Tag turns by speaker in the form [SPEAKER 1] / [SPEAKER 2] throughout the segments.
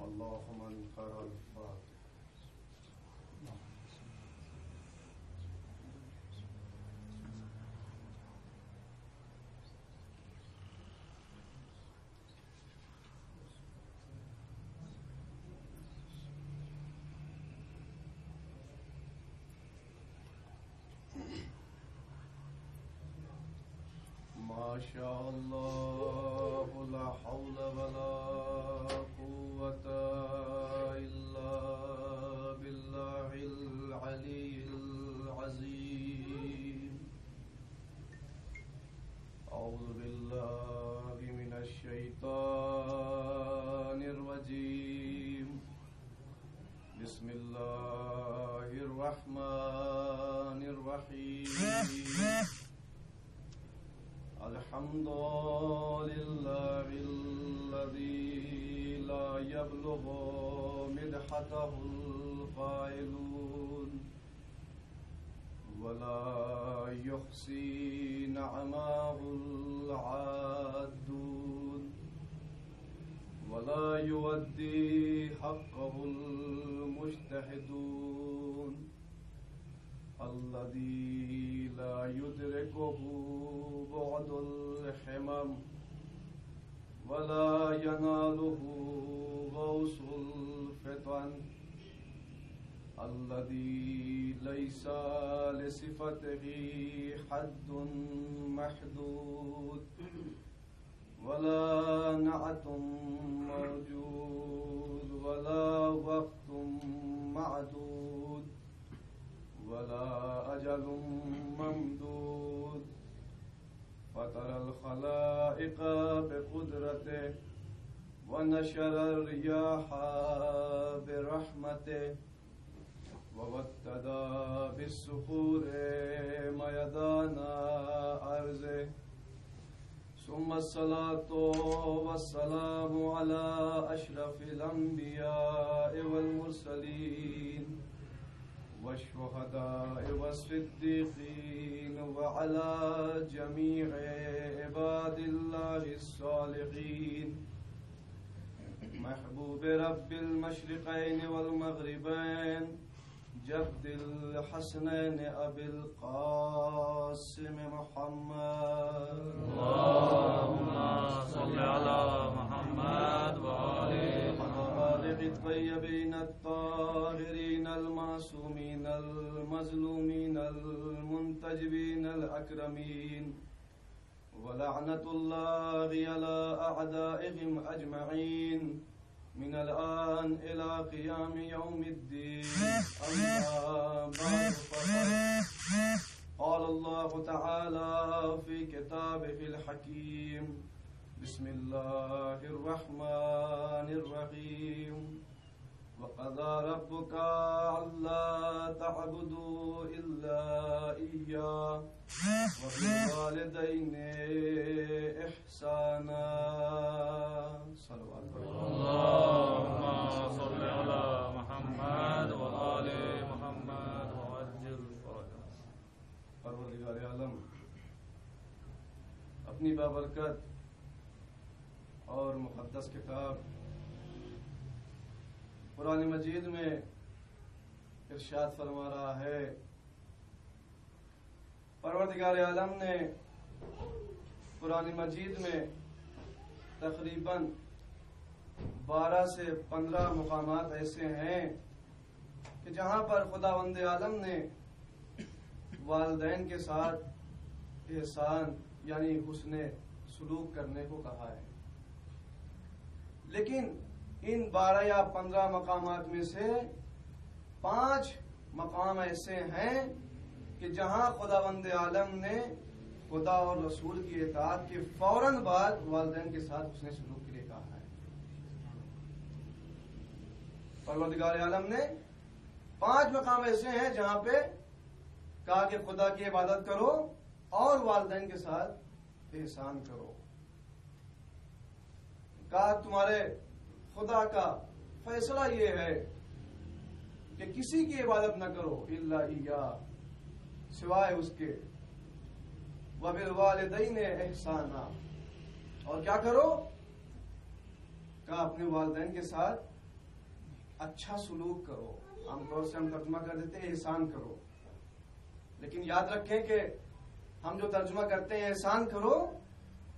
[SPEAKER 1] اللهم انكر الفاتحة. ما شاء الله لا حول ولا قوة إلا بالله العلي العظيم. أعوذ بالله من الشيطان الرجيم. بسم الله الرحمن الرحيم. الحمد لله الذي لا يبلغ مدحته القائلون ولا يحصي نعماه العادون ولا يودي حقه المجتهدون الذي لا يدركه بعد الحمم ولا يناله غوص الفتن الذي ليس لصفته حد محدود ولا نعت موجود ولا وقت معدود ولا أجل ممدود فطر الخلائق بقدرته ونشر الرياح برحمته ووتد بالصخور ميدان أرضه ثم الصلاة والسلام على أشرف الأنبياء والمرسلين والشهداء والصديقين وعلى جميع عباد الله الصالحين محبوب رب المشرقين والمغربين جد الحسنين أبي القاسم محمد.
[SPEAKER 2] اللهم صل على محمد وآل
[SPEAKER 1] الطيبين الطاهرين المعصومين المظلومين المنتجبين الأكرمين ولعنة الله على أعدائهم أجمعين من الآن إلى قيام يوم الدين. أما بعد قال الله تعالى في كتابه الحكيم. بسم الله الرحمن الرحيم. وقضى ربك ألا تعبدوا إلا إياه وبالوالدين إحسانا. صلوات
[SPEAKER 2] اللهم صل على محمد وآل محمد وعجل فرجه.
[SPEAKER 1] پروردگار عالم اپنی بابرکت اور مقدس کتاب قرآن مجید میں ارشاد فرما رہا ہے. پروردگار عالم نے قرآن مجید میں تقریباً 12 سے 15 مقامات ایسے ہیں کہ جہاں پر خداوند عالم نے والدین کے ساتھ احسان یعنی حسن سلوک کرنے کو کہا ہے. لیکن ان 12 یا 15 مقامات میں سے 5 مقام ایسے ہیں کہ جہاں خداوند عالم نے خدا اور رسول کی اطاعت کے فوراً بعد والدین کے ساتھ حسن سلوک کے لیے کہا ہے. پروردگار عالم نے 5 مقام ایسے ہیں جہاں پہ کہا کہ خدا کی عبادت کرو اور والدین کے ساتھ احسان کرو. کہا تمہارے خدا کا فیصلہ یہ ہے کہ کسی کی عبادت نہ کرو الا ایاہ سوائے اس کے وبالوالدین احسانا اور کیا کرو؟ کہا اپنے والدین کے ساتھ اچھا سلوک کرو. عام طور سے ہم ترجمہ کر دیتے ہیں احسان کرو، لیکن یاد رکھیں کہ ہم جو ترجمہ کرتے ہیں احسان کرو،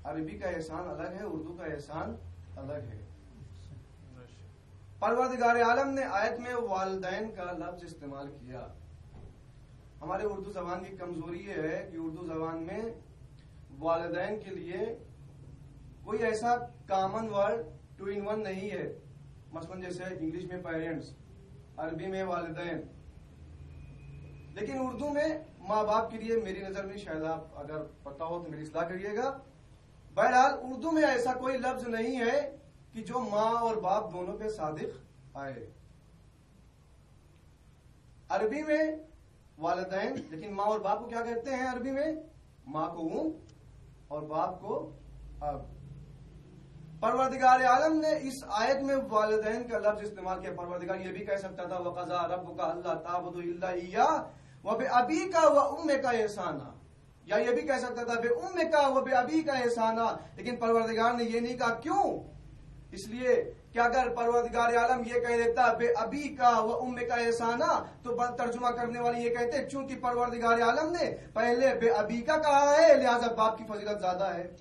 [SPEAKER 1] عربی کا احسان الگ ہے، اردو کا احسان الگ ہے. پروردگار عالم نے آیت میں والدین کا لفظ استعمال کیا. ہمارے اردو زبان کی کمزوری یہ ہے کہ اردو زبان میں والدین کے لیے کوئی ایسا کامن ورڈ 2 in 1 نہیں ہے. مثلا جیسے انگلش میں پیرنٹس، عربی میں والدین، لیکن اردو میں ماں باپ کے لیے میری نظر میں، شاید آپ اگر پتا ہو تو میری اصلاح کریے گا، بہرحال اردو میں ایسا کوئی لفظ نہیں ہے کہ جو ماں اور باپ دونوں پہ صادق آئے. عربی میں والدین، لیکن ماں اور باپ کو کیا کہتے ہیں عربی میں؟ ماں کو ام اور باپ کو اب. پروردگار عالم نے اس آیت میں والدین کا لفظ استعمال کیا. پروردگار یہ بھی کہہ سکتا تھا وَقَضَىٰ رَبُّكَ أَلَّا تَعْبُدُوا إِلَّا إِيَّاهُ وَبِأَبِيكَ وَأُمِّكَ إِحْسَانًا، یا یہ بھی کہہ سکتا تھا بِأُمِّكَ وَبِأَبِيكَ إِحْسَانًا، لیکن پروردگار نے یہ نہیں کہا. کیوں؟ اس لیے کہ اگر پروردگار عالم یہ کہہ دیتا بے ابی کا و ام کا احسانہ تو ترجمہ کرنے والے یہ کہتے چونکہ پروردگار عالم نے پہلے بے ابی کا کہا ہے لہذا باپ کی فضیلت زیادہ ہے.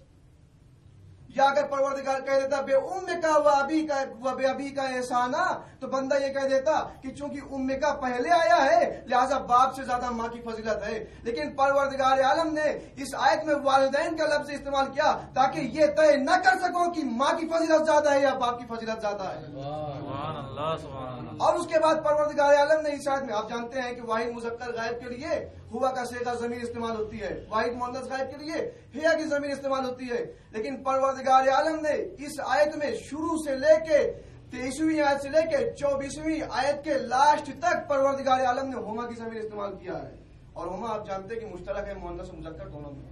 [SPEAKER 1] یا اگر پروردگار کہہ دیتا بے ام کا و بے ابی کا احسانہ تو بندہ یہ کہہ دیتا کہ چونکہ ام کا پہلے آیا ہے لہذا باپ سے زیادہ ماں کی فضیلت ہے. لیکن پروردگار عالم نے اس آیت میں والدین کا لفظ استعمال کیا تاکہ یہ طے نہ کر سکو کہ ماں کی فضیلت زیادہ ہے یا باپ کی فضیلت زیادہ ہے.
[SPEAKER 2] سبحان اللہ سبحان اللہ.
[SPEAKER 1] اور اس کے بعد پروردگار عالم نے اس آیت میں، آپ جانتے ہیں کہ واحد مذکر غائب کے لیے ہوا کا صیغہ ضمیر استعمال ہوتی ہے، واحد مؤنث غائب کے لیے ہیا کی ضمیر استعمال ہوتی ہے، لیکن پروردگار عالم نے اس آیت میں شروع سے لے کے 23ویں آیت سے لے کے 24ویں آیت کے لاسٹ تک پروردگار عالم نے ہما کی ضمیر استعمال کیا ہے. اور ہما آپ جانتے ہیں کہ مشترک ہے مؤنث و مذکر دونوں میں،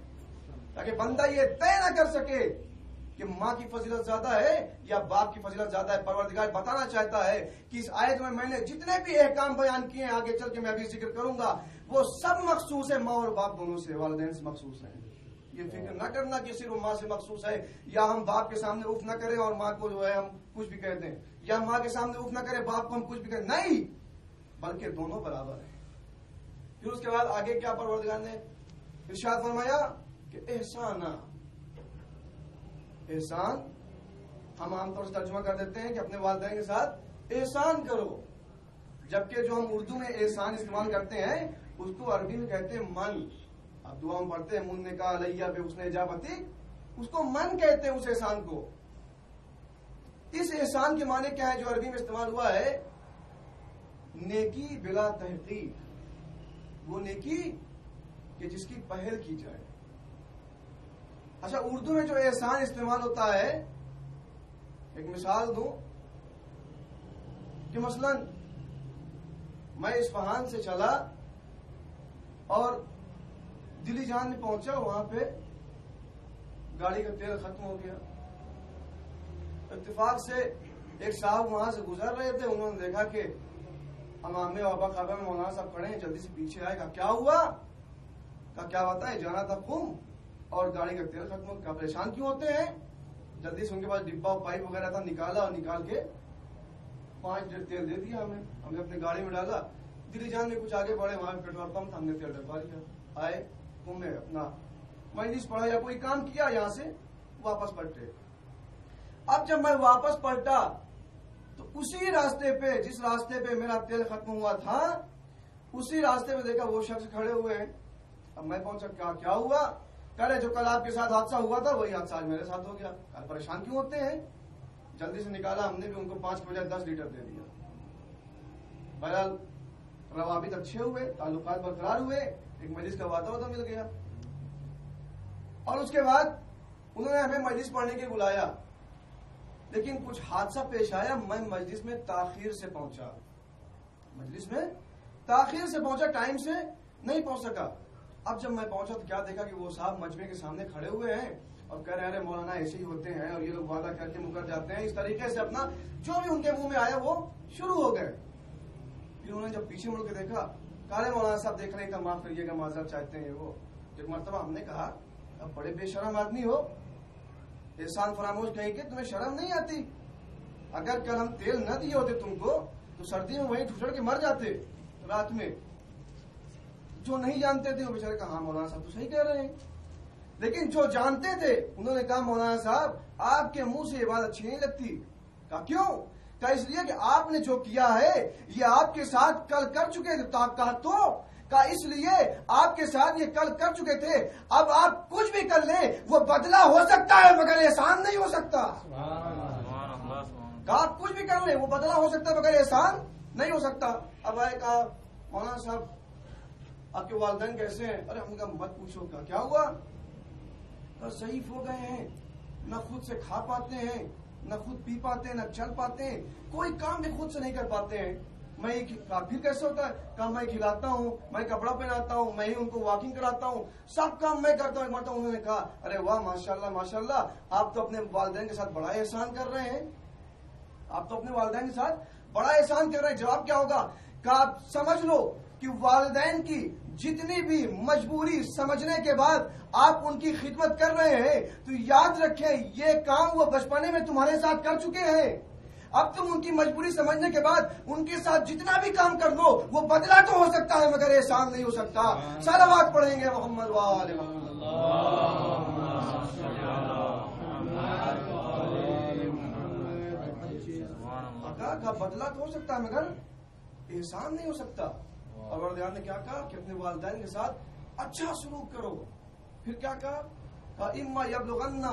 [SPEAKER 1] تاکہ بندہ یہ طے نہ کر سکے کہ ماں کی فضیلت زیادہ ہے یا باپ کی فضیلت زیادہ ہے. پروردگار بتانا چاہتا ہے کہ اس آیت میں نے جتنے بھی احکام بیان کیے ہیں آگے چل کے میں بھی ذکر کروں گا وہ سب مخصوص ہے ماں اور باپ دونوں سے، والدین سے مخصوص ہیں. یہ فکر نہ کرنا کہ صرف ماں سے مخصوص ہے، یا ہم باپ کے سامنے اف نہ کریں اور ماں کو جو ہے ہم کچھ بھی کہہ دیں، یا ماں کے سامنے اف نہ کریں باپ کو ہم کچھ بھی کہیں، نہیں، بلکہ دونوں برابر ہیں. پھر اس کے بعد آگے کیا پروردگار نے ارشاد فرمایا کہ احسان ہم عام طور سے ترجمہ کر دیتے ہیں کہ اپنے والدین کے ساتھ احسان کرو، جبکہ جو ہم اردو میں احسان استعمال کرتے ہیں اس کو عربی میں کہتے ہیں من. اب دعا میں پڑھتے ہیں من نے کہا علیہ بے حسن اجابتی، اس کو من کہتے ہیں اس احسان کو. اس احسان کے معنی کیا ہے جو عربی میں استعمال ہوا ہے؟ نیکی بلا تحقیق، وہ نیکی کہ جس کی پہل کی جائے. اچھا، اردو میں جو احسان استعمال ہوتا ہے، ایک مثال دوں کہ مثلا میں اصفہان سے چلا اور دلی جان میں پہنچا، وہاں پہ گاڑی کا تیل ختم ہو گیا. اتفاق سے ایک صاحب وہاں سے گزر رہے تھے، انہوں نے دیکھا کہ امام وابا کعبہ میں مولانا صاحب کھڑے ہیں، جلدی سے پیچھے آئے. کہا کیا ہوا؟ کہا کیا بتائیں، جانا تھا قم اور گاڑی کا تیل ختم ہو گیا. پریشان کیوں ہوتے ہیں؟ جلدی سے ان کے پاس ڈبا پائپ وغیرہ تھا، نکالا اور نکال کے 5 لیٹر تیل دے دیا ہم نے اپنی گاڑی میں ڈالا. دلی جان میں کچھ آگے بڑھے، وہاں پہ پیٹرول پمپ تھا، ہم نے تیل ڈلوا لیا. آئے قم میں اپنا مجلس پڑھا یا کوئی کام کیا، یہاں سے واپس پلٹے. اب جب میں واپس پلٹا تو اسی راستے پہ، جس راستے پہ میرا تیل ختم ہوا تھا، اسی راستے پہ دیکھا وہ شخص کھڑے ہوئے ہیں. اب میں پہنچا، کیا ہوا؟ کہہ رہے جو کل آپ کے ساتھ حادثہ ہوا تھا وہی حادثہ آج میرے ساتھ ہو گیا. کل پریشان کیوں ہوتے ہیں؟ جلدی سے نکالا، ہم نے بھی ان کو 5 کے بجائے 10 لیٹر دے دیا. بہرحال روابط اچھے ہوئے، تعلقات برقرار ہوئے، ایک مجلس کا وعدہ مل گیا. اور اس کے بعد انہوں نے ہمیں مجلس پڑھنے کے بلایا، لیکن کچھ حادثہ پیش آیا. میں مجلس میں تاخیر سے پہنچا، ٹائم سے نہیں پہنچ سکا. اب جب میں پہنچا تو کیا دیکھا کہ وہ صاحب مجمع کے سامنے کھڑے ہوئے ہیں اور کہہ رہے ہیں مولانا ایسے ہی ہوتے ہیں اور یہ لوگ وعدہ کر کے مکر جاتے ہیں. اس طریقے سے اپنا جو بھی ان کے منہ میں آیا وہ شروع ہو گئے. پھر انہوں نے جب پیچھے مڑ کے دیکھا، کہا مولانا صاحب دیکھ رہے ہیں، معاف کریے گا، معذرت چاہتے ہیں. وہ ایک مرتبہ ہم نے کہا اب بڑے بے شرم آدمی ہو، احسان فراموش کہیں کہ تمہیں شرم نہیں آتی؟ اگر کل ہم تیل نہ دیے ہوتے تم کو تو سردی میں وہیں ٹھٹر کے مر جاتے رات میں. جو نہیں جانتے تھے وہ بیچارے کہا ہاں مولانا صاحب تو صحیح کہہ رہے ہیں. لیکن جو جانتے تھے انہوں نے کہا مولانا صاحب آپ کے منہ سے یہ بات اچھی نہیں لگتی. کہا کیوں؟ کہا اس لیے کہ آپ نے جو کیا ہے یہ آپ کے ساتھ کل کر چکے تھے. کہا تو کہا اس لیے آپ کے ساتھ یہ کل کر چکے تھے. اب آپ کچھ بھی کر لیں وہ بدلہ ہو سکتا ہے مگر احسان نہیں ہو سکتا. کہا آپ کچھ بھی کر لیں وہ بدلہ ہو سکتا ہے مگر احسان نہیں ہو سکتا. اب آئے کہا مولانا صاحب آپ کے والدین کیسے ہیں؟ ارے ہم کہا مت پوچھو. کیا ہوا؟ کہا ضعیف ہو گئے ہیں, نہ خود سے کھا پاتے ہیں, نہ خود پی پاتے ہیں, نہ چل پاتے ہیں, کوئی کام بھی خود سے نہیں کر پاتے ہیں. میں پھر کیسے ہوتا ہے؟ کہا میں کھلاتا ہوں, میں کپڑا پہناتا ہوں, میں ہی ان کو واکنگ کراتا ہوں, سب کام میں کرتا ہوں. انہوں نے کہا ارے واہ ماشاءاللہ ماشاءاللہ, آپ تو اپنے والدین کے ساتھ بڑا احسان کر رہے ہیں. آپ تو اپنے والدین کے ساتھ بڑا احسان کر رہے ہیں. جواب کیا ہوگا؟ کہ آپ سمجھ لو کہ والدین کی جتنی بھی مجبوری سمجھنے کے بعد آپ ان کی خدمت کر رہے ہیں تو یاد رکھیں یہ کام وہ بچپنے میں تمہارے ساتھ کر چکے ہیں. اب تم ان کی مجبوری سمجھنے کے بعد ان کے ساتھ جتنا بھی کام کر لو وہ بدلہ تو ہو سکتا ہے مگر احسان نہیں ہو سکتا. صلوات پڑھیں گے محمد وآل محمد. کا بدلہ تو ہو سکتا ہے مگر احسان نہیں ہو سکتا. اور پروردگار نے کیا کہا کہ اپنے والدین کے ساتھ اچھا سلوک کرو. پھر کیا کہا؟ اما یبلغن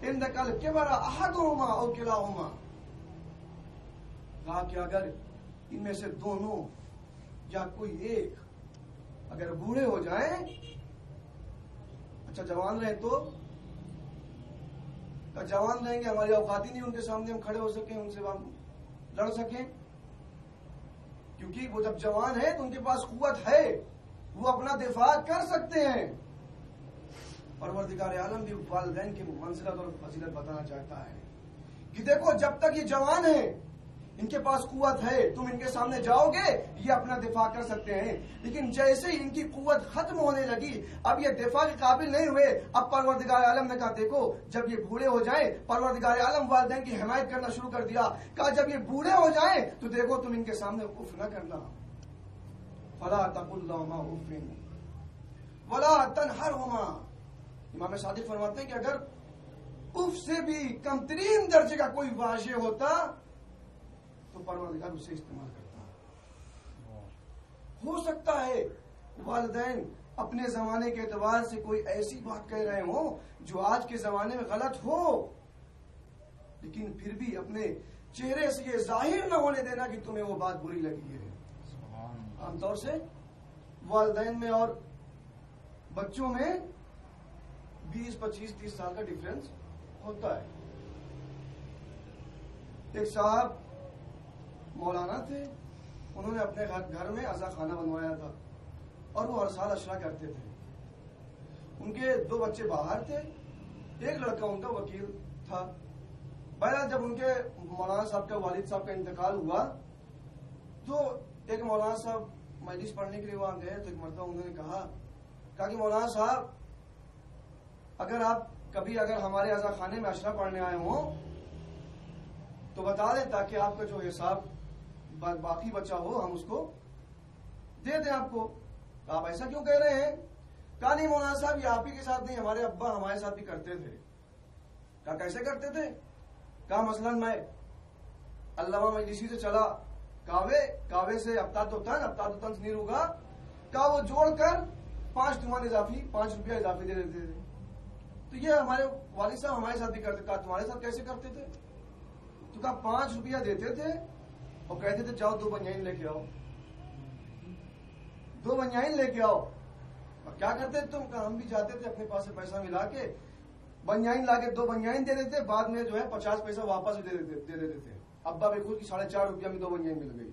[SPEAKER 1] عندک الکبر احدہما او کلاہما. کہا کہ اگر ان میں سے دونوں یا کوئی ایک اگر بوڑھے ہو جائیں, اچھا جوان رہے تو جوان رہیں گے, ہماری اوقات ہی نہیں ان کے سامنے ہم کھڑے ہو سکیں, ان سے ہم لڑ سکیں, کیونکہ وہ جب جوان ہے تو ان کے پاس قوت ہے, وہ اپنا دفاع کر سکتے ہیں. پروردگار عالم بھی والدین کی منزلت اور فضیلت بتانا چاہتا ہے کہ دیکھو جب تک یہ جوان ہیں ان کے پاس قوت ہے, تم ان کے سامنے جاؤ گے یہ اپنا دفاع کر سکتے ہیں. لیکن جیسے ہی ان کی قوت ختم ہونے لگی اب یہ دفاع کے قابل نہیں ہوئے. اب پروردگار عالم نے کہا دیکھو جب یہ بوڑھے ہو جائیں, پروردگار عالم والدین کی حمایت کرنا شروع کر دیا. کہا جب یہ بوڑھے ہو جائیں تو دیکھو تم ان کے سامنے اف نہ کرنا. فلا تقل لهما اف ولا تنهرهما. امام صادق فرماتے ہیں کہ اگر اف سے بھی کم ترین درجے کا کوئی واضح ہوتا تو پروردگار اسے استعمال کرتا. ہو سکتا ہے والدین اپنے زمانے کے اعتبار سے کوئی ایسی بات کہہ رہے ہوں جو آج کے زمانے میں غلط ہو, لیکن پھر بھی اپنے چہرے سے یہ ظاہر نہ ہونے دینا کہ تمہیں وہ بات بری لگی ہے. عام طور سے والدین میں اور بچوں میں 20, 25, 30 سال کا ڈفرینس ہوتا ہے. ایک صاحب مولانا تھے, انہوں نے اپنے گھر میں عزا خانہ بنوایا تھا اور وہ ہر سال اشرا کرتے تھے. ان کے 2 بچے باہر تھے, ایک لڑکا ان کا وکیل تھا. بہرحال جب ان کے مولانا صاحب کا والد صاحب کا انتقال ہوا تو ایک مولانا صاحب مجلس پڑھنے کے لیے وہاں گئے تو ایک مرتبہ انہوں نے کہا کہ مولانا صاحب اگر آپ کبھی اگر ہمارے عزا خانے میں اشرا پڑھنے آئے ہوں تو بتا دیں تاکہ آپ کا جو حساب باقی بچا ہو ہم اس کو دے دیں آپ کو. آپ ایسا کیوں کہہ رہے ہیں؟ کہا نہیں مولانا صاحب یہ آپ ہی کے ساتھ نہیں, ہمارے ابا ہمارے ساتھ بھی کرتے تھے. کہا کیسے کرتے تھے؟ کہا مثلا میں علامہ مجلسی سے چلا کاوے سے ابتاد و تنس نہیں ہوگا, کہا وہ جوڑ کر 5 تومان اضافی 5 روپیہ اضافی دے دیتے تھے. تو یہ ہمارے والد صاحب ہمارے ساتھ بھی کرتے. کہا تمہارے ساتھ کیسے کرتے تھے؟ تو کہا 5 روپیہ دیتے تھے اور کہتے تھے جاؤ 2 بنیائن لے کے آؤ, 2 بنیائن لے کے آؤ. اور کیا کرتے تم؟ کہا ہم بھی جاتے تھے اپنے پاس سے پیسہ ملا کے بنیائن لا کے 2 بنیائن دے دیتے, بعد میں جو ہے 50 پیسہ واپس دے دیتے تھے. ابا بھی خود کی 4.5 روپیہ میں 2 بنیائن مل گئی.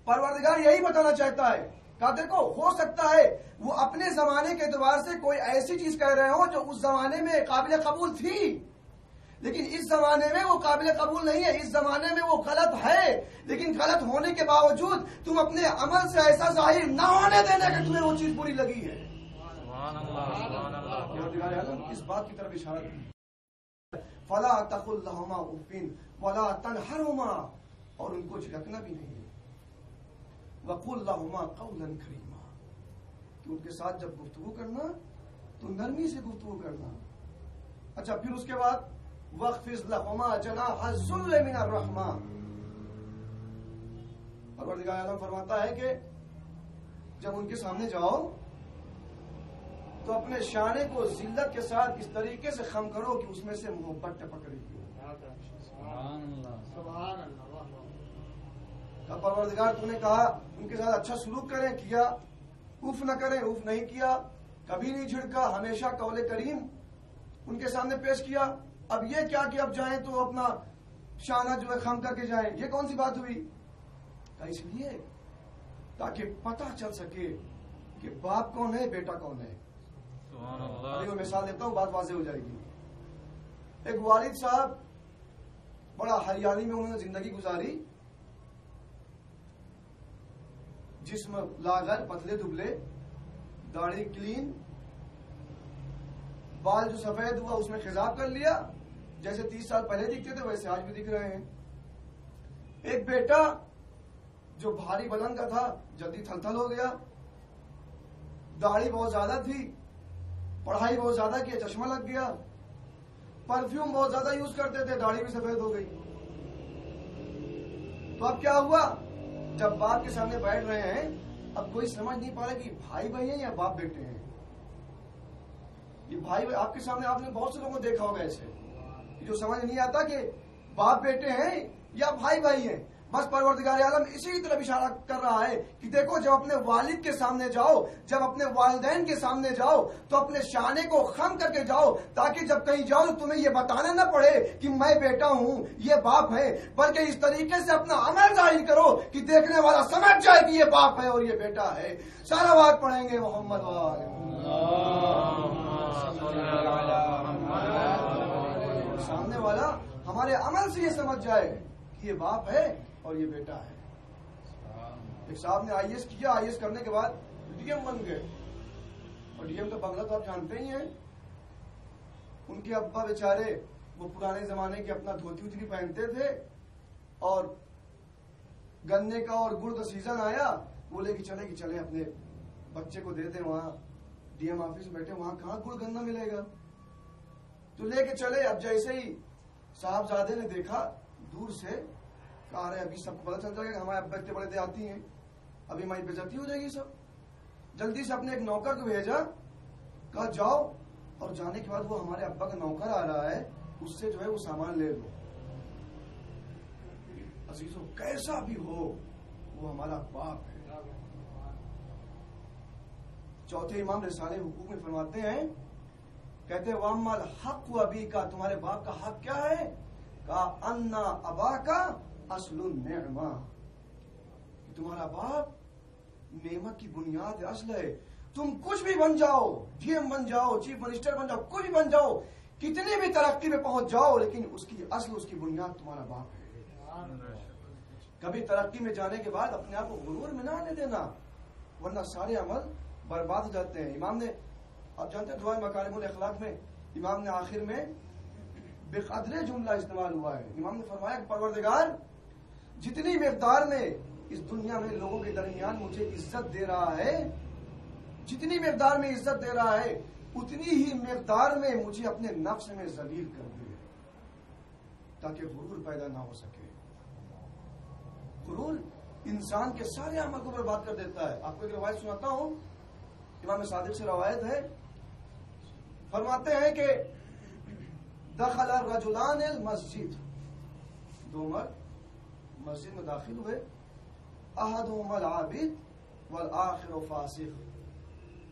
[SPEAKER 1] پروردگار یہی بتانا چاہتا ہے. کہا دیکھو ہو سکتا ہے وہ اپنے زمانے کے اعتبار سے کوئی ایسی چیز کہہ رہے ہوں جو اس زمانے میں قابل قبول تھی, لیکن اس زمانے میں وہ قابل قبول نہیں ہے, اس زمانے میں وہ غلط ہے. لیکن غلط ہونے کے باوجود تم اپنے عمل سے ایسا ظاہر نہ ہونے دینا کہ تمہیں وہ چیز بری لگی ہے. اس بات کی طرف اشارہ فلا تقل لهما اف ولا تنهرهما. اور ان کو جھڑکنا بھی نہیں. وَقُلْ لَهُمَا قَوْلًا كَرِيمًا, کہ ان کے ساتھ جب گفتگو کرنا تو نرمی سے گفتگو کرنا. اچھا پھر اس کے بعد وَاخْفِضْ لَهُمَا جَنَاحَ الذُّلِّ مِنَ الرَّحْمَةِ, پروردگار عالم فرماتا ہے کہ جب ان کے سامنے جاؤ تو اپنے شانے کو ذلت کے ساتھ اس طریقے سے خم کرو کہ اس میں سے محبت ٹپک رہی ہو. پروردگار تو نے کہا ان کے ساتھ اچھا سلوک کریں, کیا, اوف نہ کریں, اوف نہیں کیا, کبھی نہیں جھڑکا, ہمیشہ قول کریم ان کے سامنے پیش کیا. اب یہ کیا کہ اب جائیں تو اپنا شانہ جو ہے خم کر کے جائیں, یہ کون سی بات ہوئی؟ اس لیے تاکہ پتہ چل سکے کہ باپ کون ہے, بیٹا کون ہے. ابھی میں مثال دیتا ہوں, بات واضح ہو جائے گی. ایک والد صاحب بڑا ہریالی میں انہوں نے زندگی گزاری, جسم لاغر, پتلے دبلے, داڑھی کلین, بال جو سفید ہوا اس میں خضاب کر لیا, جیسے 30 سال پہلے دکھتے تھے ویسے آج بھی دکھ رہے ہیں. ایک بیٹا جو بھاری بلند کا تھا جلدی تھل تھل ہو گیا, داڑھی بہت زیادہ تھی, پڑھائی بہت زیادہ کی, چشمہ لگ گیا, پرفیوم بہت زیادہ یوز کرتے تھے, داڑھی بھی سفید ہو گئی. تو اب کیا ہوا, جب باپ کے سامنے بیٹھ رہے ہیں اب کوئی سمجھ نہیں پا رہا کہ بھائی بھائی ہیں یا باپ بیٹے ہیں. یہ بھائی بھائی آپ کے سامنے آپ نے بہت سے لوگوں کو دیکھا ہوگا ایسے جو سمجھ نہیں آتا کہ باپ بیٹے ہیں یا بھائی بھائی ہیں. بس پروردگار عالم اسی طرف اشارہ کر رہا ہے کہ دیکھو جب اپنے والد کے سامنے جاؤ, جب اپنے والدین کے سامنے جاؤ تو اپنے شانے کو خم کر کے جاؤ, تاکہ جب کہیں جاؤ تو تمہیں یہ بتانا نہ پڑے کہ میں بیٹا ہوں, یہ باپ ہے, بلکہ اس طریقے سے اپنا عمل ظاہر کرو کہ دیکھنے والا سمجھ جائے کہ یہ باپ ہے اور یہ بیٹا ہے. سارا بات پڑھیں گے محمد سامنے والا ہمارے عمل سے یہ سمجھ جائے کہ یہ باپ ہے اور یہ بیٹا ہے. ایک صاحب نے آئی ایس کیا, آئی ایس کرنے کے بعد ڈی ایم بن گئے, اور ڈی ایم کا بنگلہ تو آپ جانتے ہی ہیں. ان کے ابا بیچارے وہ پرانے زمانے کے اپنا دھوتی ووتی پہنتے تھے, اور گنے کا اور گڑ کا سیزن آیا, وہ لے کے چلے کہ چلے اپنے بچے کو دے دیں, وہاں ڈی ایم آفس میں بیٹھے, وہاں کہاں گڑ گنا ملے گا, تو لے کے چلے. اب جیسے ہی صاحبزادے نے دیکھا دور سے, کہا رہے ابھی سب کو پتہ چل جائے گا ہمارے ابا اتنے بڑے دیہاتی ہیں, ابھی ہماری بےزتی ہو جائے گی سب. جلدی سے اپنے ایک نوکر کو بھیجا, کہا جاؤ, اور جانے کے بعد وہ ہمارے ابا کا نوکر آ رہا ہے, اس سے جو ہے وہ سامان لے لو. عزیزو کیسا بھی ہو وہ ہمارا باپ ہے. چوتھے امام رسالہ حقوق میں فرماتے ہیں, کہتے ہیں وَأَمَّا الْحَقُّ أَبِيكَ, تمہارے باپ کا حق کیا ہے؟ کہا أَنَّ أَبَاكَ اصل النعمہ, تمہارا باپ نعمت کی بنیاد اصل ہے. تم کچھ بھی بن جاؤ, ڈی ایم بن جاؤ, چیف منسٹر بن جاؤ, کچھ بھی بن جاؤ, کتنی بھی ترقی میں پہنچ جاؤ, لیکن اس کی اصل, اس کی بنیاد تمہارا باپ ہے. کبھی ترقی میں جانے کے بعد اپنے آپ کو غرور میں نہ آنے دینا, ورنہ سارے عمل برباد ہو جاتے ہیں. امام نے, آپ جانتے ہیں دعائے مکارم الاخلاق میں امام نے آخر میں بے قدر جملہ استعمال ہوا ہے. امام نے فرمایا کہ پروردگار جتنی مقدار میں اس دنیا میں لوگوں کے درمیان مجھے عزت دے رہا ہے, جتنی مقدار میں عزت دے رہا ہے, اتنی ہی مقدار میں مجھے اپنے نفس میں ذلیل کر دے, تاکہ غرور پیدا نہ ہو سکے. غرور انسان کے سارے عمل کو برباد کر دیتا ہے. آپ کو ایک روایت سناتا ہوں, امام صادق سے روایت ہے, فرماتے ہیں کہ دخل الرجلان المسجد, دو مرد مسجد میں داخل ہوئے, احدہما العابد والآخر فاسق,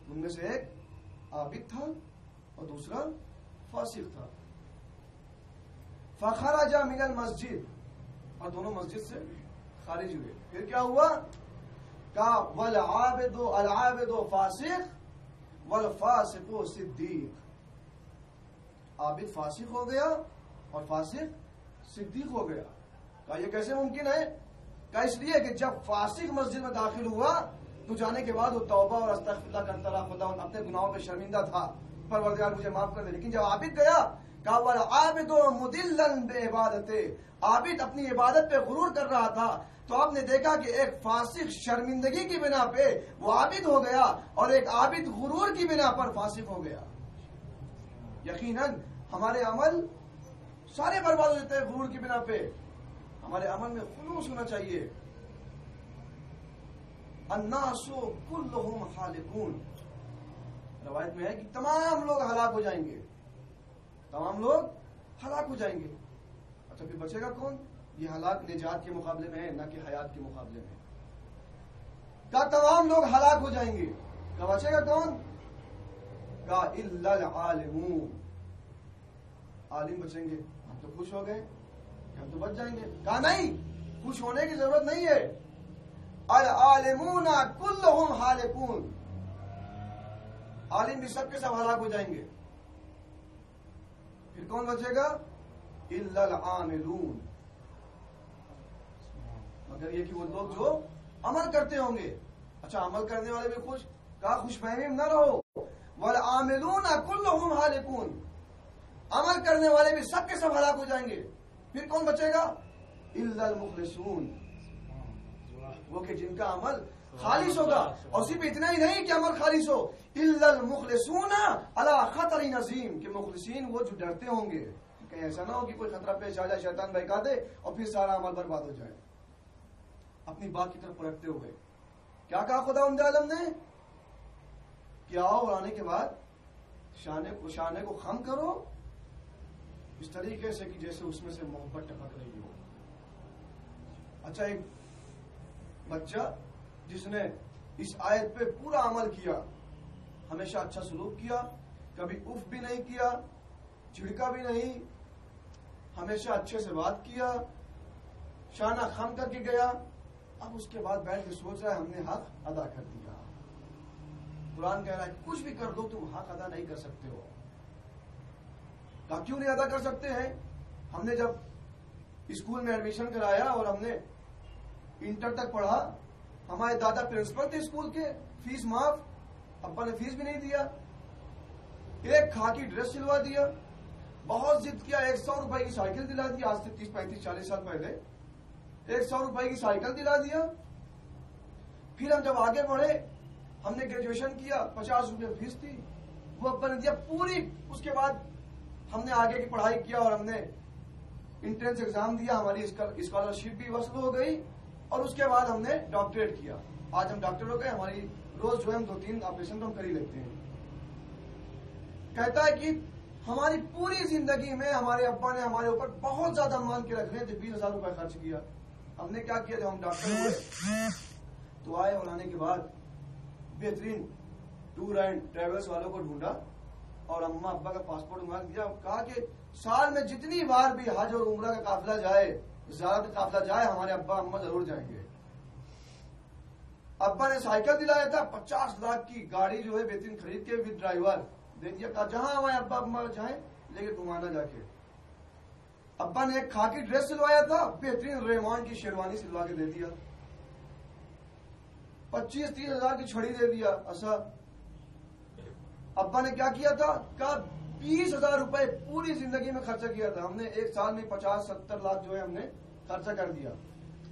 [SPEAKER 1] ان میں سے ایک عابد تھا اور دوسرا فاسق تھا. فخرج من المسجد, اور دونوں مسجد سے خارج ہوئے. پھر کیا ہوا؟ کہا العابد فاسق والفاسق صدیق, عابد فاسق ہو گیا اور فاسق صدیق ہو گیا. کہا یہ کیسے ممکن ہے؟ کہا اس لیے کہ جب فاسق مسجد میں داخل ہوا تو جانے کے بعد وہ توبہ اور استغفر اللہ کرتا رہا, خدا اپنے گناہوں پہ شرمندہ تھا, پروردگار مجھے معاف کر دے. لیکن جب عابد گیا کہا والعابد مدلا بعبادت، عابد اپنی عبادت پہ غرور کر رہا تھا، تو آپ نے دیکھا کہ ایک فاسق شرمندگی کی بنا پہ وہ عابد ہو گیا اور ایک عابد غرور کی بنا پر فاسق ہو گیا۔ یقیناً ہمارے عمل سارے برباد ہو جاتے ہیں غرور کی بنا پہ۔ ہمارے عمل میں خلوص ہونا چاہیے۔ الناس کلہم ہالکون، روایت میں ہے کہ تمام لوگ ہلاک ہو جائیں گے، تمام لوگ ہلاک ہو جائیں گے۔ اچھا پھر بچے گا کون؟ یہ ہلاک نجات کے مقابلے میں ہے، نہ کہ حیات کے مقابلے میں۔ کہا تمام لوگ ہلاک ہو جائیں گے، کہا بچے گا کون؟ کہا الا العالمون، عالم بچیں گے۔ ہم تو خوش ہو گئے کہ ہم تو بچ جائیں گے۔ کہا نہیں، خوش ہونے کی ضرورت نہیں ہے، العالمون کلہم ہالکون، عالم بھی سب کے سب ہلاک ہو جائیں گے۔ پھر کون بچے گا؟ الا العاملون، مگر یہ کہ وہ لوگ جو عمل کرتے ہوں گے۔ اچھا عمل کرنے والے بھی خوش، کہا خوش فہمی نہ رہو، والعاملون کلہم ہالکون، عمل کرنے والے بھی سب کے سب ہلاک ہو جائیں گے۔ پھر کون بچے گا؟ الا المخلصون، وہ کہ جن کا عمل خالص ہوگا، اور صرف اتنا ہی نہیں کہ عمل خالص ہو، الا المخلصون علی خطر عظیم، کہ مخلصین وہ جو ڈرتے ہوں گے، کہیں ایسا نہ ہو کہ کوئی خطرہ پیش آ جائے، شیطان بہکا دے اور پھر سارا عمل برباد ہو جائے۔ اپنی بات کی طرف پلٹتے ہوئے کیا کہا خداوند عالم نے کہ آؤ اور آنے کے بعد شانے کو خم کرو اس طریقے سے کہ جیسے اس میں سے محبت ٹپک رہی ہو۔ اچھا ایک بچہ جس نے اس آیت پہ پورا عمل کیا، ہمیشہ اچھا سلوک کیا، کبھی اف بھی نہیں کیا، چھڑکا بھی نہیں، ہمیشہ اچھے سے بات کیا، شانہ خم کر کے گیا، اب اس کے بعد بیٹھ کے سوچ رہا ہے ہم نے حق ادا کر دیا۔ قرآن کہہ رہا ہے کچھ بھی کر دو تم حق ادا نہیں کر سکتے ہو۔ کیوں نہیں ادا کر سکتے ہیں؟ ہم نے جب اسکول میں ایڈمیشن کرایا اور ہم نے انٹر تک پڑھا، ہمارے دادا پرنسپل تھے اسکول کے، فیس معاف، ابا نے فیس بھی نہیں دیا، ایک خاکی ڈریس سلوا دیا، بہت ضد کیا، 100 روپے کی سائیکل دلا دی، آج سے 30 35 40 سال پہلے 100 روپے کی سائیکل دلا دیا۔ پھر ہم جب آگے بڑھے، ہم نے گریجویشن کیا، 50 روپے فیس تھی، وہ ابا نے دیا پوری۔ اس کے بعد ہم نے آگے کی پڑھائی کیا اور ہم نے انٹرنس ایگزام دیا، ہماری اسکالرشپ بھی وصول ہو گئی، اور اس کے بعد ہم نے ڈاکٹریٹ کیا۔ آج ہم ڈاکٹر ہو گئے، ہماری روز جو ہے ہم 2-3 آپریشن تو ہم کر ہی لیتے ہیں۔ کہتا ہے کہ ہماری پوری زندگی میں ہمارے ابا نے ہمارے اوپر بہت زیادہ مان کے رکھنے تھے، 20,000 روپے خرچ کیا۔ ہم نے کیا کیا؟ جب ہم ڈاکٹر ہوئے تو آئے، اور آنے کے بعد بہترین ٹور اینڈ ٹریولز والوں کو ڈھونڈا اور اماں ابا کا پاسپورٹ منگا دیا، کہا کہ سال میں جتنی بار بھی حج اور عمرہ کا قافلہ جائے، زیارت کا قافلہ جائے، ہمارے ابا اماں ضرور جائیں گے۔ ابا نے سائیکل دلایا تھا، 50 لاکھ کی گاڑی جو ہے بہترین خرید کے ود ڈرائیور دے دیا، کہا جہاں ہمارے ابا اماں چاہیں لے کے گھمانا جا کے۔ ابا نے ایک خاکی ڈریس سلوایا تھا، بہترین ریمان کی شیروانی سلوا کے دے دیا، 25-30 ہزار کی چھڑی دے دیا۔ ایسا ابا نے کیا کیا تھا؟ کہا 20,000 روپے پوری زندگی میں خرچہ کیا تھا، ہم نے ایک سال میں 50-70 لاکھ جو ہے ہم نے خرچہ کر دیا۔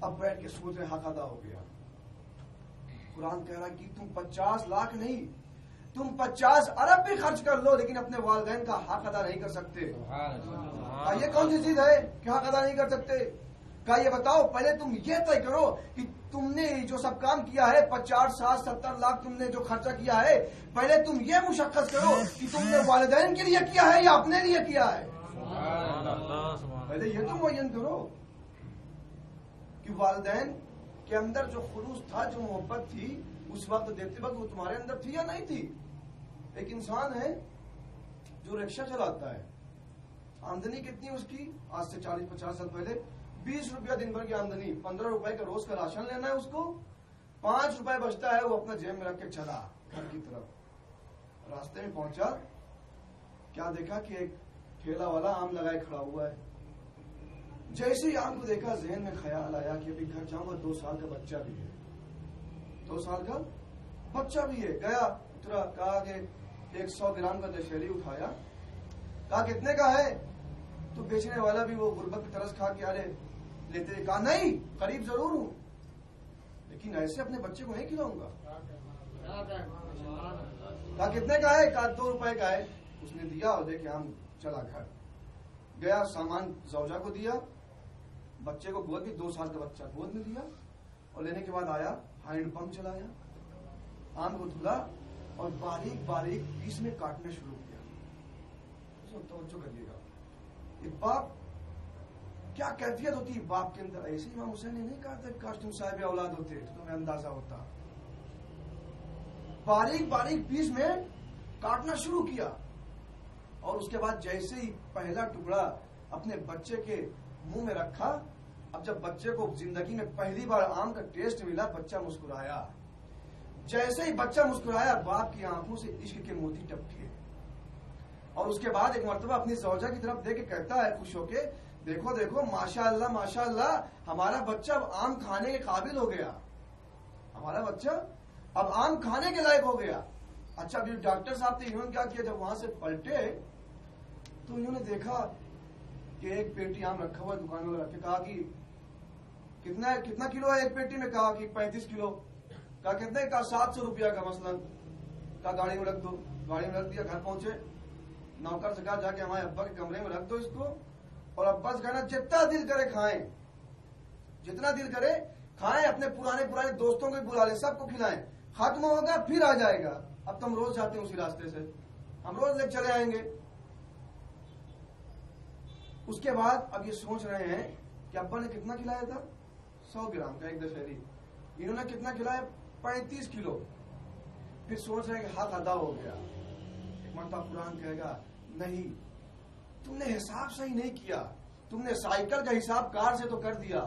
[SPEAKER 1] اب بیٹھ کے سوچ رہے حق ادا ہو گیا۔ قرآن کہہ رہا کہ تم 50 لاکھ نہیں، تم 50 ارب بھی خرچ کر لو، لیکن اپنے والدین کا حق ادا نہیں کر سکتے۔ یہ کون سی چیز ہے کہ حق ادا نہیں کر سکتے؟ کہا یہ بتاؤ، پہلے تم یہ طے کرو کہ تم نے جو سب کام کیا ہے، 50 60 70 لاکھ تم نے جو خرچہ کیا ہے، پہلے تم یہ مشخص کرو کہ تم نے والدین کے لیے کیا ہے یا اپنے لیے کیا ہے۔ پہلے یہ تو معین کرو کہ والدین کے اندر جو خلوص تھا، جو محبت تھی، اس وقت دیکھتے وقت وہ تمہارے اندر تھی یا نہیں تھی؟ ایک انسان ہے جو رکشہ چلاتا ہے، آمدنی کتنی اس کی؟ آج سے 40-50 سال پہلے 20 روپیہ دن بھر کی آمدنی، 15 روپے کا روز کا راشن لینا ہے اس کو، 5 روپے بچتا ہے، وہ اپنا جیب میں رکھ کے چلا گھر کی طرف۔ راستے میں پہنچا، کیا دیکھا کہ ایک ٹھیلا والا آم لگائے کھڑا ہوا ہے۔ جیسے ہی آم کو دیکھا، ذہن میں خیال آیا کہ ابھی گھر جاؤں گا، 2 سال کا بچہ بھی ہے، 2 سال کا بچہ بھی ہے۔ گیا اترا، کہا کہ 100 گرام کا دشہری اٹھایا، کہا کتنے کا ہے؟ تو بیچنے والا بھی وہ غربت کی طرز کھا کے ارے لیتے، کہا نہیں قریب ضرور ہوں لیکن ایسے اپنے بچے کو نہیں کھلاؤں گا. کہا کتنے کا ہے؟ کہا 2 روپے کا ہے. اس نے دیا اور دے کے ہم چلا گھر گیا، سامان زوجہ کو دیا، بچے کو گود بھی 2 سال کا بچہ گود میں دیا، اور لینے کے بعد آیا ہینڈ پمپ چلایا، آم کو دھلا اور باریک باریک پیس میں کاٹنا شروع کیا. توجہ کریے گا، ایک باپ کیا کیفیت ہوتی ہے باپ کے اندر. ایسے امام حسین نے نہیں کہا تھا کاش تم صاحب اولاد ہوتے تو تمہیں اندازہ ہوتا. باریک باریک پیس میں کاٹنا شروع کیا، اور اس کے بعد جیسے ہی پہلا ٹکڑا اپنے بچے کے منہ میں رکھا، اب جب بچے کو زندگی میں پہلی بار آم کا ٹیسٹ ملا، بچہ مسکرایا. جیسے ہی بچہ مسکرایا، باپ کی آنکھوں سے عشق کے موتی ٹپکے، اور اس کے بعد ایک مرتبہ اپنی زوجہ کی طرف دیکھ کے کہتا ہے خوش ہو کے، دیکھو دیکھو ماشاءاللہ ماشاءاللہ، ہمارا بچہ اب آم کھانے کے قابل ہو گیا، ہمارا بچہ اب آم کھانے کے لائق ہو گیا. اچھا ابھی ڈاکٹر صاحب تھے، انہوں نے کیا کیا، جب وہاں سے پلٹے تو انہوں نے دیکھا کہ ایک پیٹی آم رکھا ہوا دکان میں رکھ کے، کہا کہ کتنا کلو ہے ایک پیٹی میں؟ کہا کہ 35 کلو. کہا کتنے کا؟ 700 روپیہ کا مثلا. کہا گاڑی میں رکھ دو. گاڑی میں رکھ دیا. گھر پہنچے، نوکر سے کہا جا کے ہمارے ابا کے کمرے میں رکھ دو اس کو، اور ابا سے کہنا جتنا دل کرے کھائیں، جتنا دل کرے کھائیں، اپنے پرانے دوستوں کو بھی بلا لیں، سب کو کھلائیں، ختم ہوگا پھر آ جائے گا. اب تو ہم روز جاتے ہیں اسی راستے سے، ہم روز لے چلے آئیں گے. اس کے بعد اب یہ سوچ رہے ہیں کہ ابا نے کتنا کھلایا تھا؟ 100 گرام کا ایک دشہری. انہوں نے کتنا کھلایا؟ 35 کلو. پھر سوچ رہے ہیں کہ حق ادا ہو گیا. ایک مرتبہ قرآن کہے گا نہیں، تم نے حساب صحیح نہیں کیا، تم نے سائیکل کا حساب کار سے تو کر دیا،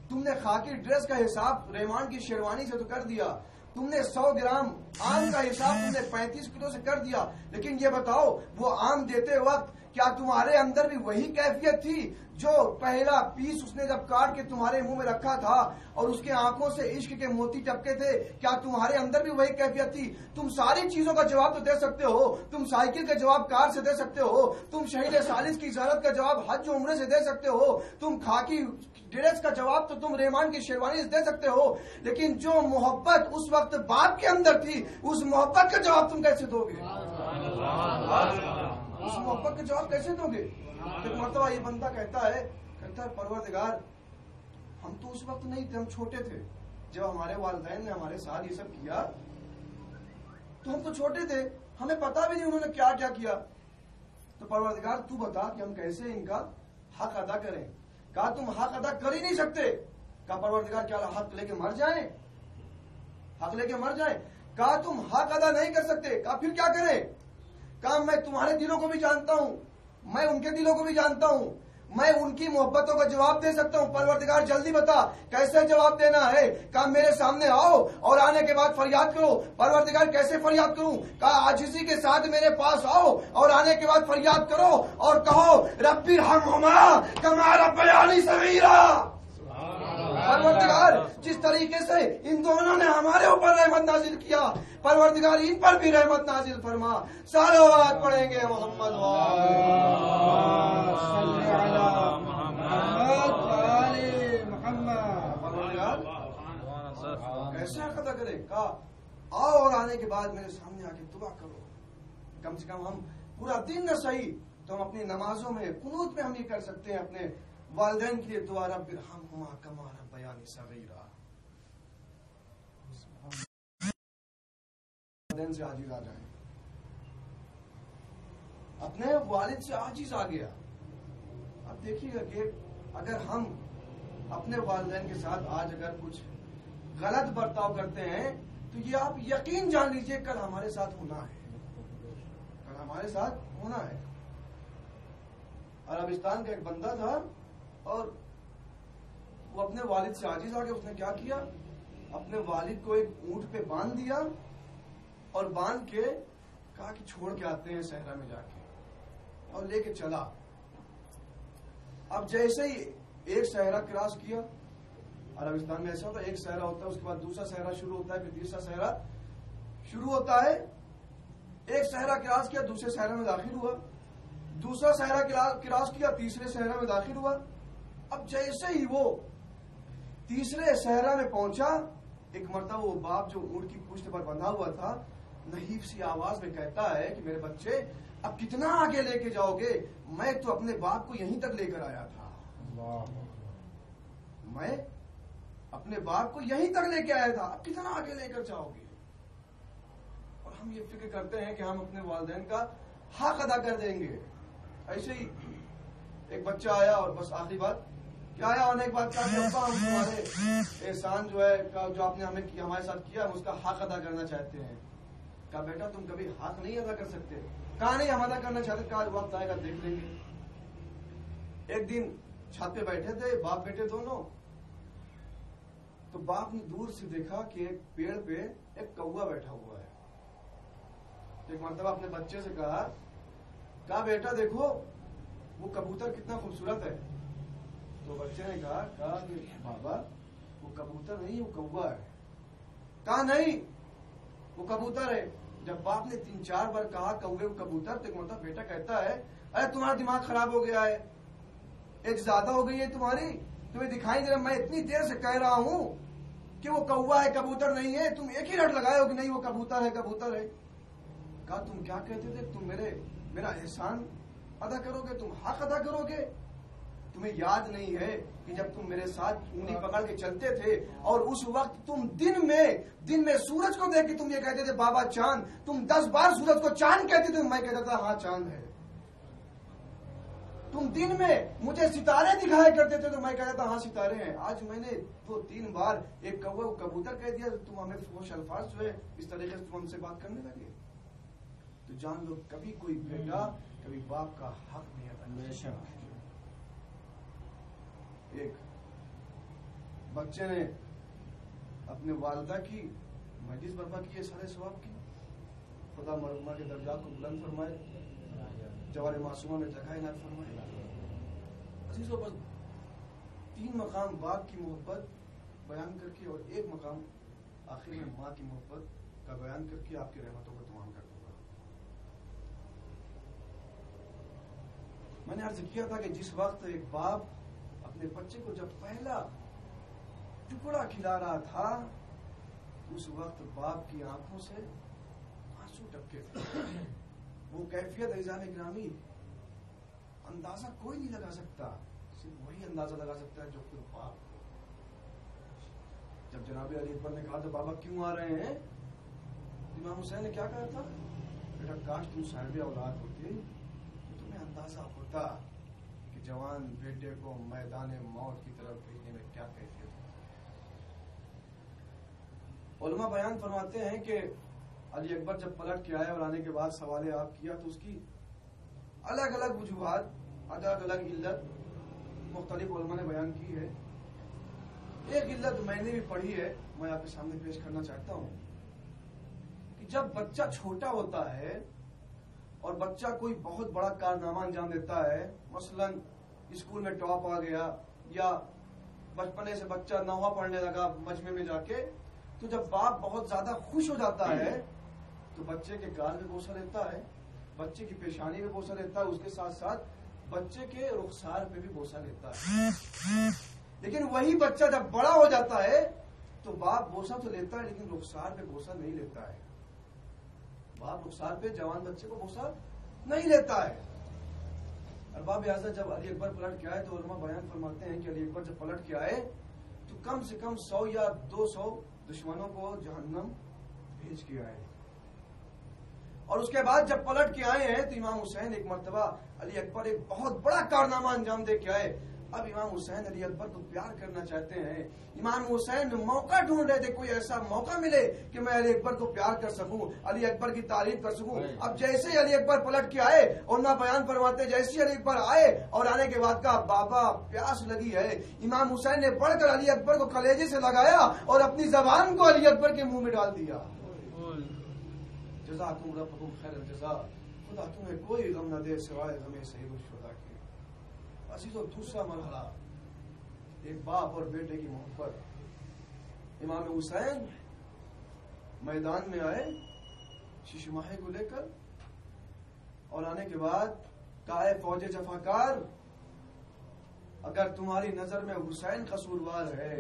[SPEAKER 1] تم نے خاکی ڈریس کا حساب ریمان کی شیروانی سے تو کر دیا، تم نے 100 گرام آم کا حساب تم نے 35 کلو سے کر دیا. لیکن یہ بتاؤ وہ آم دیتے وقت کیا تمہارے اندر بھی وہی کیفیت تھی جو پہلا پیس اس نے جب کاٹ کے تمہارے منہ میں رکھا تھا اور اس کے آنکھوں سے عشق کے موتی ٹپکے تھے؟ کیا تمہارے اندر بھی وہی کیفیت تھی؟ تم ساری چیزوں کا جواب تو دے سکتے ہو، تم سائیکل کا جواب کار سے دے سکتے ہو، تم شہید سالس کی زیارت کا جواب حج و عمرے سے دے سکتے ہو، تم خاکی ڈریس کا جواب تو تم ریمان کی شیروانی سے دے سکتے ہو، لیکن جو محبت اس وقت باپ کے اندر تھی اس محبت کا جواب تم کیسے دو گے؟ اس محبت کا جواب کیسے دو گے؟ ایک مرتبہ یہ بندہ کہتا ہے پروردگار ہم تو اس وقت نہیں تھے، ہم چھوٹے تھے جب ہمارے والدین نے ہمارے ساتھ یہ سب کیا، تو ہم تو چھوٹے تھے، ہمیں پتا بھی نہیں انہوں نے کیا کیا کیا. تو پروردگار تو بتا کہ ہم کیسے ان کا حق ادا کریں. کہا تم حق ادا کر ہی نہیں سکتے. کہا پروردگار کیا حق لے کے مر جائیں؟ حق لے کے مر جائیں؟ کہا تم حق ادا نہیں کر سکتے. کہا پھر کیا کریں؟ کہا میں تمہارے دلوں کو بھی جانتا ہوں، میں ان کے دلوں کو بھی جانتا ہوں، میں ان کی محبتوں کا جواب دے سکتا ہوں. پروردگار جلدی بتا کیسے جواب دینا ہے؟ کہا میرے سامنے آؤ اور آنے کے بعد فریاد کرو. پروردگار کیسے فریاد کروں؟ کہا عاجزی کے ساتھ میرے پاس آؤ اور آنے کے بعد فریاد کرو اور کہو ربی ارحمہما کما ربیانی صغیرا. پروردگار جس طریقے سے ان دونوں نے ہمارے اوپر رحمت نازل کیا، پروردگار ان پر بھی رحمت نازل فرما. صلوات پڑھیں گے محمد ایسا ادا کرے. کہا آؤ اور آنے کے بعد میرے سامنے آ کے دعا کرو. کم سے کم ہم پورا دن نہ صحیح تو ہم اپنی نمازوں میں قنوت میں ہم یہ کر سکتے ہیں اپنے والدین کے لیے دعا رب ارحمہما کما ربیانی صغیرا. والدین سے عاجز آ جائیں. اپنے والد سے عاجز آ گیا. اب دیکھیے گا کہ اگر ہم اپنے والدین کے ساتھ آج اگر کچھ غلط برتاؤ کرتے ہیں تو یہ آپ یقین جان لیجئے کل ہمارے ساتھ ہونا ہے، کل ہمارے ساتھ ہونا ہے. عربستان کا ایک بندہ تھا اور وہ اپنے والد سے عاجز آ گیا. اس نے کیا کیا؟ اپنے والد کو ایک اونٹ پہ باندھ دیا اور باندھ کے کہا کہ چھوڑ کے آتے ہیں صحرا میں جا کے، اور لے کے چلا. اب جیسے ہی ایک صحرا کراس کیا، عربستان میں ایسا ہوتا ہے ایک صحرا ہوتا ہے، اس کے بعد دوسرا صحرا شروع ہوتا ہے، پھر تیسرا صحرا شروع ہوتا ہے. ایک صحرا کراس کیا، دوسرے صحرا میں داخل ہوا. دوسرا صحرا کراس کیا، تیسرے صحرا میں داخل ہوا. اب جیسے ہی وہ تیسرے صحرا میں پہنچا، ایک مرتبہ وہ باپ جو اونٹ کی پشت پر بندھا ہوا تھا نحیف سی آواز میں کہتا ہے کہ میرے بچے اب کتنا آگے لے کے جاؤ گے؟ میں تو اپنے باپ کو یہیں تک لے کر آیا تھا. میں اپنے باپ کو یہیں تک لے کے آیا تھا، اب کتنا آگے لے کر جاؤ گے؟ اور ہم یہ فکر کرتے ہیں کہ ہم اپنے والدین کا حق ادا کر دیں گے. ایسے ہی ایک بچہ آیا اور بس آخری بات کیا آیا ہونے کے بعد کہا ہم تمہارے احسان جو ہے جو آپ نے ہمارے ساتھ کیا ہم اس کا حق ادا کرنا چاہتے ہیں. کہا بیٹا تم کبھی حق نہیں ادا کر سکتے. کہا نہیں ہم ادا کرنا چاہتے. کہا وقت آئے گا دیکھ لیں گے. ایک دن چھت پہ بیٹھے تھے باپ بیٹے دونوں، تو باپ نے دور سے دیکھا کہ ایک پیڑ پہ ایک کوا بیٹھا ہوا ہے. ایک مرتبہ اپنے بچے سے کہا بیٹا دیکھو وہ کبوتر کتنا خوبصورت ہے. تو بچے نے کہا کہ بابا وہ کبوتر نہیں وہ کوا ہے. کہا نہیں وہ کبوتر ہے. جب باپ نے 3-4 بار کہا کوے وہ کبوتر، تو ایک مرتبہ بیٹا کہتا ہے ارے تمہارا دماغ خراب ہو گیا ہے، ایک زیادہ ہو گئی ہے تمہاری، تمہیں دکھائی دے رہا میں اتنی دیر سے کہہ رہا ہوں کہ وہ کوا ہے کبوتر نہیں ہے، تم ایک ہی رٹ لگائے ہو کہ نہیں وہ کبوتر ہے کبوتر ہے. کہا تم کیا کہتے تھے؟ تم میرا احسان ادا کرو گے، تم حق ادا کرو گے. تمہیں یاد نہیں ہے کہ جب تم میرے ساتھ اونی پکڑ کے چلتے تھے اور اس وقت تم دن میں سورج کو دیکھ کے تم یہ کہتے تھے بابا چاند، تم 10 بار سورج کو چاند کہتے تھے، میں کہتا تھا ہاں چاند ہے. تم دن میں مجھے ستارے دکھایا کرتے تھے تو میں کہتا تھا ہاں ستارے ہیں. آج میں نے 2-3 بار ایک کو کبوتر کہہ دیا تو تم ہمیں فحش الفاظ جو ہے اس طریقے سے تم ہم سے بات کرنے لگے. تو جان لو کبھی کوئی بیٹا کبھی باپ کا حق نہیں ادا. ایک بچے نے اپنے والدہ کی مجلس برپا کی ہے سارے ثواب کی. خدا مرحومہ کے درجات کو بلند فرمائے، جوار معصومہ میں جگہ عنایت فرمائے. عزیزو بس 3 مقام باپ کی محبت بیان کر کے اور ایک مقام آخر میں ماں کی محبت کا بیان کر کے آپ کی رحمتوں کو تمام کر دوں گا. میں نے عرض کیا تھا کہ جس وقت ایک باپ اپنے بچے کو جب پہلا ٹکڑا کھلا رہا تھا اس وقت باپ کی آنکھوں سے آنسو ٹپکے تھے. وہ کیفیت عزیزان گرامی اندازہ کوئی نہیں لگا سکتا، صرف وہی اندازہ لگا سکتا ہے جو خود باپ. جب جناب علی اکبر نے کہا تو بابا کیوں آ رہے ہیں؟ امام حسین نے کیا کہا تھا؟ بیٹا کاش تم صاحب اولاد ہوتے تو تمہیں اندازہ ہوتا کہ جوان بیٹے کو میدان موت کی طرف بھیجنے میں کیا کیفیت ہے. علماء بیان فرماتے ہیں کہ علی اکبر جب پلٹ کے آئے اور آنے کے بعد سوال آپ کیا تو اس کی الگ الگ وجوہات، الگ الگ علت مختلف علماء نے بیان کی ہے. ایک علت میں نے بھی پڑھی ہے، میں آپ کے سامنے پیش کرنا چاہتا ہوں کہ جب بچہ چھوٹا ہوتا ہے اور بچہ کوئی بہت بڑا کارنامہ انجام دیتا ہے، مثلا اسکول میں ٹاپ آ گیا یا بچپنے سے بچہ 9واں پڑھنے لگا مجمع میں جا کے، تو جب باپ بہت زیادہ خوش ہو جاتا ہے تو بچے کے گال پہ بوسہ لیتا ہے، بچے کی پیشانی پہ بوسہ لیتا ہے، اس کے ساتھ ساتھ بچے کے رخسار پہ بھی بوسہ لیتا ہے. لیکن وہی بچہ جب بڑا ہو جاتا ہے تو باپ بوسہ تو لیتا ہے لیکن رخسار پہ بوسہ نہیں لیتا ہے. باپ رخسار پہ جوان بچے کو بوسہ نہیں لیتا ہے. ارباب اعزت جب علی اکبر پلٹ کے آئے تو علماء بیان فرماتے ہیں کہ علی اکبر جب پلٹ کے آئے تو کم سے کم 100 یا 200 دشمنوں کو جہنم بھیج کے آئے. اور اس کے بعد جب پلٹ کے آئے ہیں تو امام حسین ایک مرتبہ علی اکبر ایک بہت بڑا کارنامہ انجام دے کے آئے. اب امام حسین علی اکبر کو پیار کرنا چاہتے ہیں. امام حسین موقع ڈھونڈ رہے تھے، کوئی ایسا موقع ملے کہ میں علی اکبر کو پیار کر سکوں، علی اکبر کی تعریف کر سکوں. اب جیسے ہی علی اکبر پلٹ کے آئے اور نہ بیان فرماتے جیسے ہی علی اکبر آئے اور آنے کے بعد کہا بابا پیاس لگی ہے. امام حسین نے بڑھ کر علی اکبر کو کلیجے سے لگایا اور اپنی زبان کو علی اکبر کے منہ میں ڈال دیا. جزاکم ربکم خیر الجزا، خدا تمہیں کوئی غم نہ دے سوائے غم شہید الشہداء کے. عزیزو دوسرا مرحلہ ایک باپ اور بیٹے کی محبت. امام حسین میدان میں آئے شیش ماہی کو لے کر اور آنے کے بعد کہا اے فوج جفاکار، اگر تمہاری نظر میں حسین قصوروار ہے،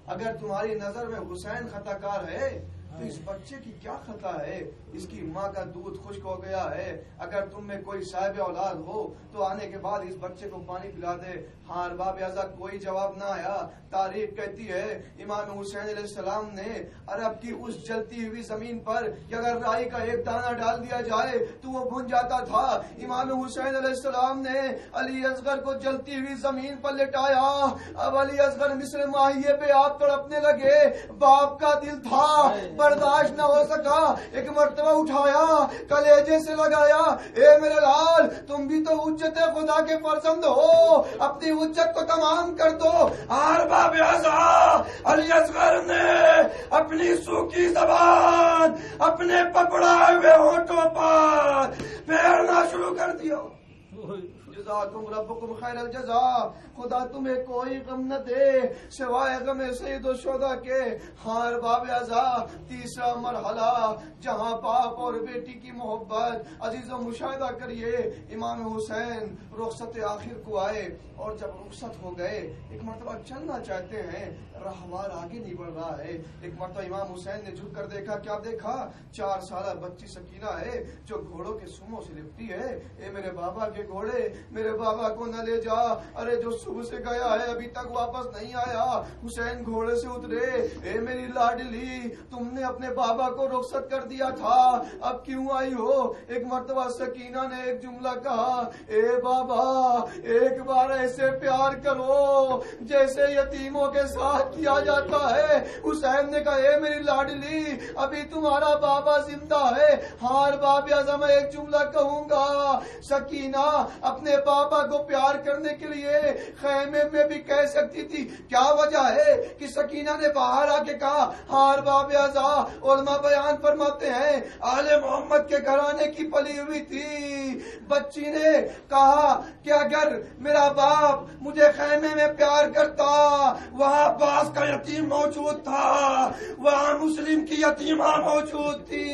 [SPEAKER 1] اگر تمہاری نظر میں حسین خطا کار ہے، تو اس بچے کی کیا خطا ہے؟ اس کی ماں کا دودھ خشک ہو گیا ہے، اگر تم میں کوئی صاحب اولاد ہو تو آنے کے بعد اس بچے کو پانی پلا دے۔ ہاں ارباب اعزاز کوئی جواب نہ آیا۔ تاریخ کہتی ہے امام حسین علیہ السلام نے عرب کی اس جلتی ہوئی زمین پر کہ اگر رائی کا ایک دانہ ڈال دیا جائے تو وہ بھن جاتا تھا، امام حسین علیہ السلام نے علی اصغر کو جلتی ہوئی زمین پر لٹایا۔ اب علی اصغر مثل ماہیے پہ آپ تڑپنے لگے، باپ کا دل تھا، برداشت نہ ہو سکا، ایک مرتبہ اٹھایا، کلیجے سے لگایا، اے میرے لال تم بھی تو حجت خدا کے فرزند ہو، اپنی حجت کو تمام کر دو۔ ارباب اعزاز علی اصغر نے اپنی سوکھی زبان اپنے پپڑائے ہوئے ہونٹوں پر پھیرنا شروع کر دیا۔ جزاکم ربکم خیر الجزا، خدا تمہیں کوئی غم نہ دے سوائے غم سید الشہداء کے۔ ہاں ارباب اعزاز تیسرا مرحلہ جہاں باپ اور بیٹی کی محبت، عزیزوں مشاہدہ کریے، امام حسین رخصت آخر کو آئے اور جب رخصت ہو گئے ایک مرتبہ چلنا چاہتے ہیں، راہوار آگے نہیں بڑھ رہا ہے۔ ایک مرتبہ امام حسین نے جھک کر دیکھا، کیا دیکھا؟ 4 سالہ بچی سکینہ ہے جو گھوڑوں کے سموں سے لپٹی ہے۔ اے میرے بابا کے گھوڑے، میرے بابا کو نہ لے جا، ارے جو صبح سے گیا ہے ابھی تک واپس نہیں آیا۔ حسین گھوڑے سے اترے، اے میری لاڈلی تم نے اپنے بابا کو رخصت کر دیا تھا، اب کیوں آئی ہو؟ ایک مرتبہ سکینہ نے ایک جملہ کہا، اے بابا ایک بار ایسے پیار کرو جیسے یتیموں کے ساتھ کیا جاتا ہے۔ حسین نے کہا، اے میری لاڈلی ابھی تمہارا بابا زندہ ہے۔ ہاں ارباب اعظم ایک جملہ کہوں گا، سکینہ اپنے بابا کو پیار کرنے کے لیے خیمے میں بھی کہہ سکتی تھی، کیا وجہ ہے کہ سکینہ نے باہر آ کے کہا؟ ہاں ارباب اعزاز علماء بیان فرماتے ہیں آل محمد کے گھرانے کی پلی ہوئی تھی، بچی نے کہا کہ اگر میرا باپ مجھے خیمے میں پیار کرتا، وہاں باس کا یتیم موجود تھا، وہاں مسلم کی یتیمہ موجود تھی۔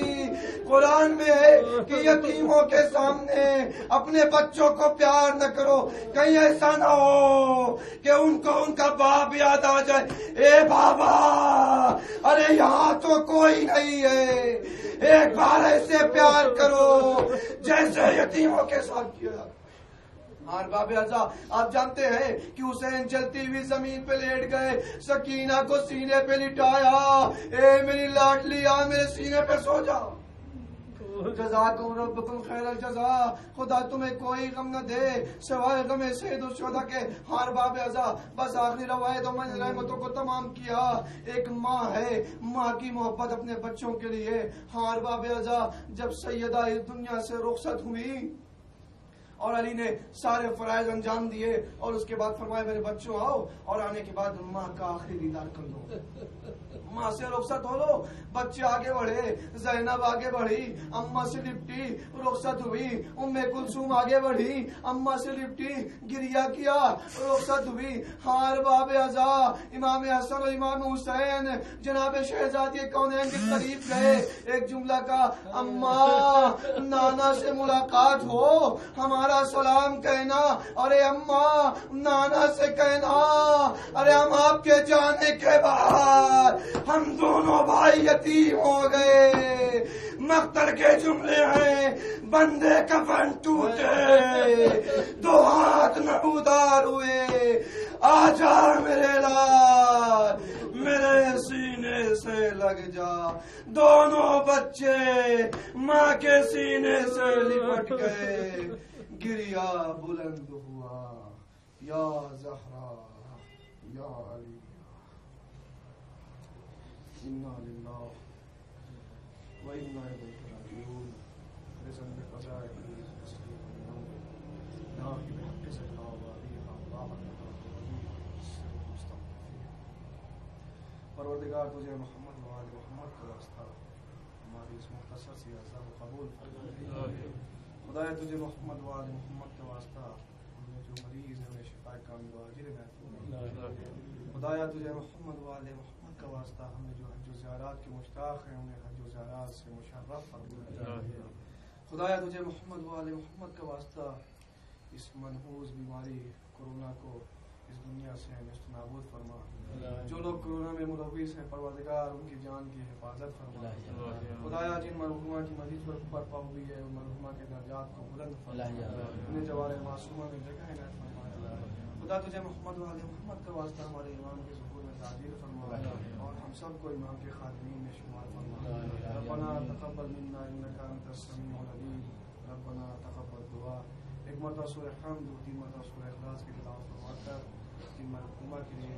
[SPEAKER 1] قرآن میں ہے کہ یتیموں کے سامنے اپنے بچوں کو پیار نہ کرو، کہیں ایسا نہ ہو کہ ان کو ان کا باپ یاد آ جائے۔ اے بابا ارے یہاں تو کوئی نہیں ہے، ایک بار ایسے پیار کرو جیسے یتیموں کے ساتھ کیا۔ ارباب اعزاز آپ جانتے ہیں کہ حسین جلتی ہوئی زمین پہ لیٹ گئے، سکینہ کو سینے پہ لٹایا، اے میری لاڈلی آ میرے سینے پہ سو جا۔ جزاکم ربکم خیر الجزا، خدا تمہیں کوئی غم نہ دے سوائے غم سید الشہداء کے۔ ہاں ارباب اعزاز بس آخری روایت و من رحمتوں کو تمام کیا۔ ایک ماں ہے، ماں کی محبت اپنے بچوں کے لیے۔ ہاں ارباب اعزاز جب سیدہ اس دنیا سے رخصت ہوئی اور علی نے سارے فرائض انجام دیے اور اس کے بعد فرمایا میرے بچوں آؤ، اور آنے کے بعد ماں کا آخری دیدار کر لو، ماں سے رخصت ہو لو۔ بچے آگے بڑھے، زینب آگے بڑھی، اماں سے لپٹی، رخصت ہوئی، ام کلثوم آگے بڑھی، اماں سے لپٹی، گریہ کیا، رخصت ہوئی۔ ہاں ارباب اعزاز امام حسن و امام حسین جناب شہزادی کونین کے قریب گئے، ایک جملہ کا، اماں نانا سے ملاقات ہو ہمارا سلام کہنا، ارے اماں نانا سے کہنا، ارے ہم آپ کے جانے کے بعد ہم دونوں بھائی یتیم ہو گئے۔ مقتل کے جملے ہیں، بندے کفن ٹوٹے، 2 ہاتھ نمودار ہوئے، آجا میرے لال میرے سینے سے لگ جا۔ دونوں بچے ماں کے سینے سے لپٹ گئے، گریہ بلند ہوا، یا زہرا یا علی، انا للہ و انا الیہ راجعون۔ رزق بقضاء پروردگار تجھے محمد و آل محمد کا واسطہ ہماری اس مختصر سی عزا کو قبول فرما۔ خدایا تجھے محمد و آل محمد کا واسطہ ہم نے جو مریض ہیں انہیں شفا کامل و عاجل محفوظ۔ خدایا تجھے محمد و آل محمد کا واسطہ ہم نے جو حج و زیارات کے مشتاق ہیں انہیں حج و زیارات سے مشرف فرما۔ خدایا تجھے محمد و آل محمد کا واسطہ اس منحوس بیماری کورونا کو اس دنیا سے نیست و نابود فرما. جو لوگ کورونا میں ملوث ہیں پروردگار ان کی جان کی حفاظت فرما. خدایا جن مرحومہ کی مزید برپا ہوئی ہے ان مرحومہ کے درجات کو بلند فرما. انہیں جوار معصومہ میں جگہ عنایت فرما. خدا تجھے محمد و آل محمد کا واسطہ ہمارے امام کے ظہور میں تعبیر فرما اور ہم سب کو امام کے خادمین میں شمار فرما. ربنا تقبل منا انک انت السمیع العلیم. ربنا تقبل دعا. ایک مرتبہ سورہ حمد و 3 مرتبہ سورہ اخلاص کی تلاوت فرما کر مرحومہ کے لیے